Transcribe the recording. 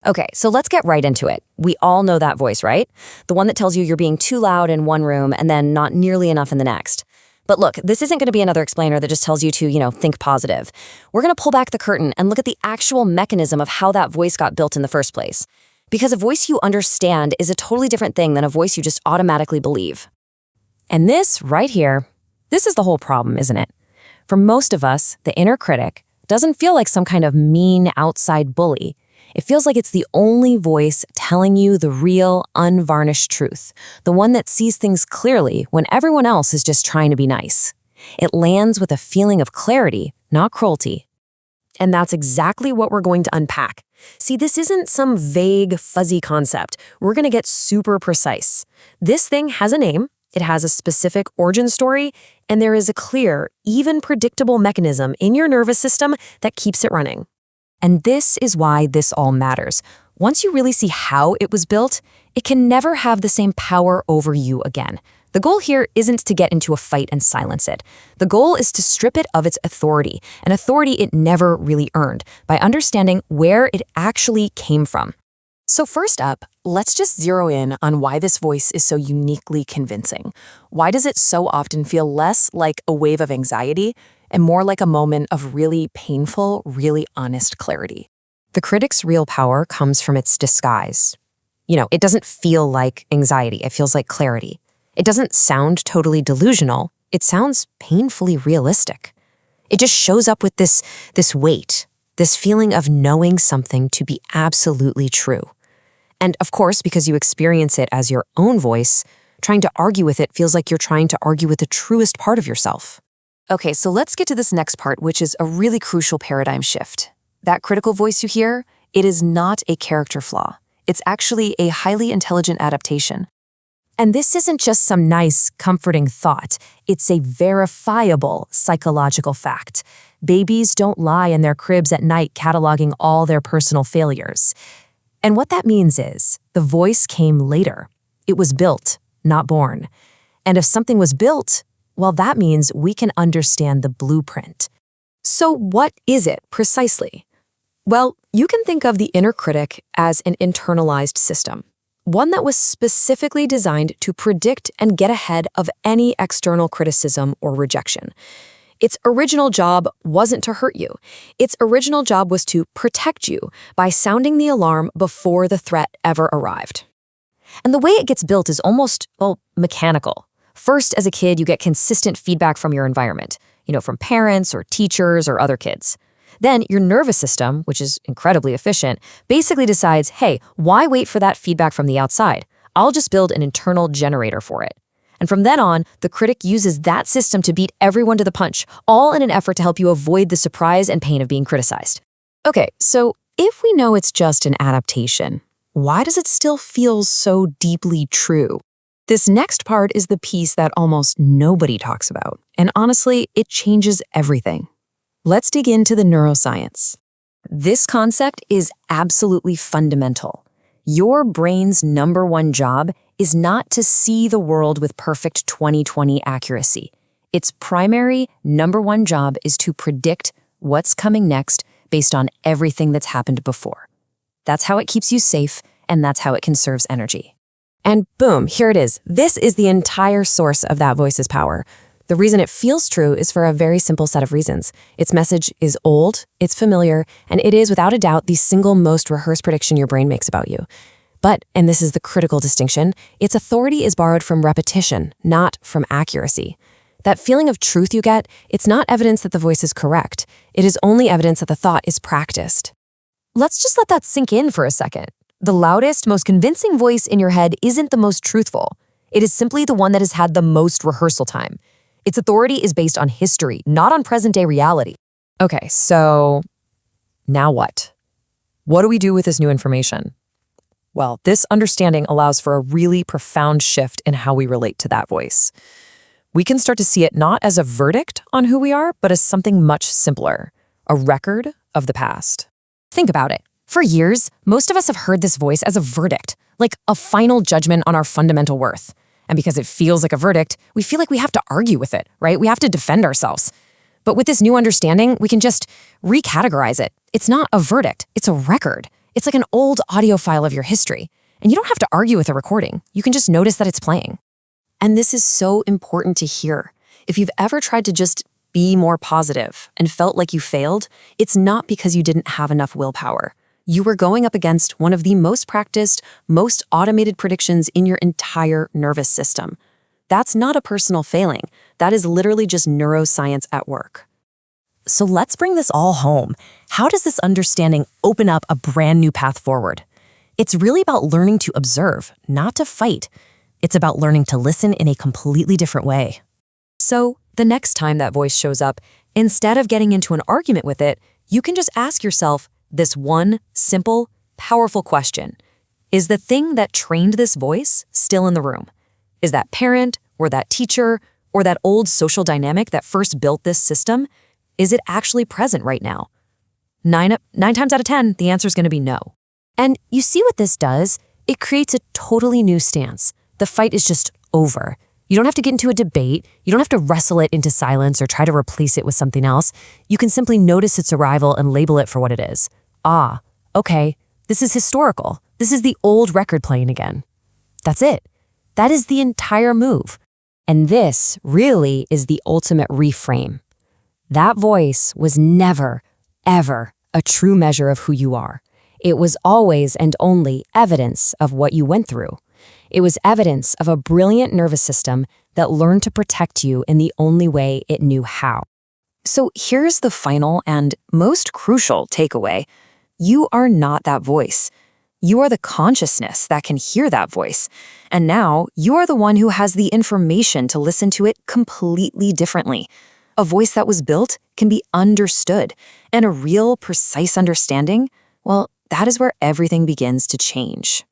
Okay, so let's get right into it. We all know that voice, right? The one that tells you you're being too loud in one room and then not nearly enough in the next. But look, this isn't going to be another explainer that just tells you to, think positive. We're going to pull back the curtain and look at the actual mechanism of how that voice got built in the first place. Because a voice you understand is a totally different thing than a voice you just automatically believe. And this, right here, this is the whole problem, isn't it? For most of us, the inner critic doesn't feel like some kind of mean outside bully. It feels like it's the only voice telling you the real, unvarnished truth, the one that sees things clearly when everyone else is just trying to be nice. It lands with a feeling of clarity, not cruelty. And that's exactly what we're going to unpack. See, this isn't some vague, fuzzy concept. We're going to get super precise. This thing has a name, it has a specific origin story, and there is a clear, even predictable mechanism in your nervous system that keeps it running. And this is why this all matters. Once you really see how it was built, it can never have the same power over you again. The goal here isn't to get into a fight and silence it. The goal is to strip it of its authority, an authority it never really earned, by understanding where it actually came from. So first up, let's just zero in on why this voice is so uniquely convincing. Why does it so often feel less like a wave of anxiety and more like a moment of really painful, really honest clarity? The critic's real power comes from its disguise. It doesn't feel like anxiety, it feels like clarity. It doesn't sound totally delusional, it sounds painfully realistic. It just shows up with this weight, this feeling of knowing something to be absolutely true. And of course, because you experience it as your own voice, trying to argue with it feels like you're trying to argue with the truest part of yourself. Okay, so let's get to this next part, which is a really crucial paradigm shift. That critical voice you hear, it is not a character flaw. It's actually a highly intelligent adaptation. And this isn't just some nice, comforting thought. It's a verifiable psychological fact. Babies don't lie in their cribs at night cataloging all their personal failures. And what that means is, the voice came later. It was built, not born. And if something was built, well, that means we can understand the blueprint. So what is it precisely? Well, you can think of the inner critic as an internalized system, one that was specifically designed to predict and get ahead of any external criticism or rejection. Its original job wasn't to hurt you. Its original job was to protect you by sounding the alarm before the threat ever arrived. And the way it gets built is almost, mechanical. First, as a kid, you get consistent feedback from your environment, from parents or teachers or other kids. Then your nervous system, which is incredibly efficient, basically decides, hey, why wait for that feedback from the outside? I'll just build an internal generator for it. And from then on, the critic uses that system to beat everyone to the punch, all in an effort to help you avoid the surprise and pain of being criticized. Okay, so if we know it's just an adaptation, why does it still feel so deeply true? This next part is the piece that almost nobody talks about, and honestly, it changes everything. Let's dig into the neuroscience. This concept is absolutely fundamental. Your brain's number one job is not to see the world with perfect 20/20 accuracy. Its primary number one job is to predict what's coming next based on everything that's happened before. That's how it keeps you safe, and that's how it conserves energy. And boom, here it is. This is the entire source of that voice's power. The reason it feels true is for a very simple set of reasons. Its message is old, it's familiar, and it is without a doubt the single most rehearsed prediction your brain makes about you. But, and this is the critical distinction, its authority is borrowed from repetition, not from accuracy. That feeling of truth you get, it's not evidence that the voice is correct. It is only evidence that the thought is practiced. Let's just let that sink in for a second. The loudest, most convincing voice in your head isn't the most truthful. It is simply the one that has had the most rehearsal time. Its authority is based on history, not on present-day reality. Okay, so now what? What do we do with this new information? Well, this understanding allows for a really profound shift in how we relate to that voice. We can start to see it not as a verdict on who we are, but as something much simpler, a record of the past. Think about it. For years, most of us have heard this voice as a verdict, like a final judgment on our fundamental worth. And because it feels like a verdict, we feel like we have to argue with it, right? We have to defend ourselves. But with this new understanding, we can just recategorize it. It's not a verdict, it's a record. It's like an old audio file of your history, and you don't have to argue with the recording. You can just notice that it's playing. And this is so important to hear. If you've ever tried to just be more positive and felt like you failed, it's not because you didn't have enough willpower. You were going up against one of the most practiced, most automated predictions in your entire nervous system. That's not a personal failing. That is literally just neuroscience at work. So let's bring this all home. How does this understanding open up a brand new path forward? It's really about learning to observe, not to fight. It's about learning to listen in a completely different way. So the next time that voice shows up, instead of getting into an argument with it, you can just ask yourself this one simple, powerful question. Is the thing that trained this voice still in the room? Is that parent, or that teacher, or that old social dynamic that first built this system? Is it actually present right now? Nine times out of 10, the answer is going to be no. And you see what this does? It creates a totally new stance. The fight is just over. You don't have to get into a debate. You don't have to wrestle it into silence or try to replace it with something else. You can simply notice its arrival and label it for what it is. Ah, okay, this is historical. This is the old record playing again. That's it. That is the entire move. And this really is the ultimate reframe. That voice was never, ever a true measure of who you are. It was always and only evidence of what you went through. It was evidence of a brilliant nervous system that learned to protect you in the only way it knew how. So here's the final and most crucial takeaway. You are not that voice. You are the consciousness that can hear that voice. And now you are the one who has the information to listen to it completely differently. A voice that was built can be understood, and a real, precise understanding, well, that is where everything begins to change.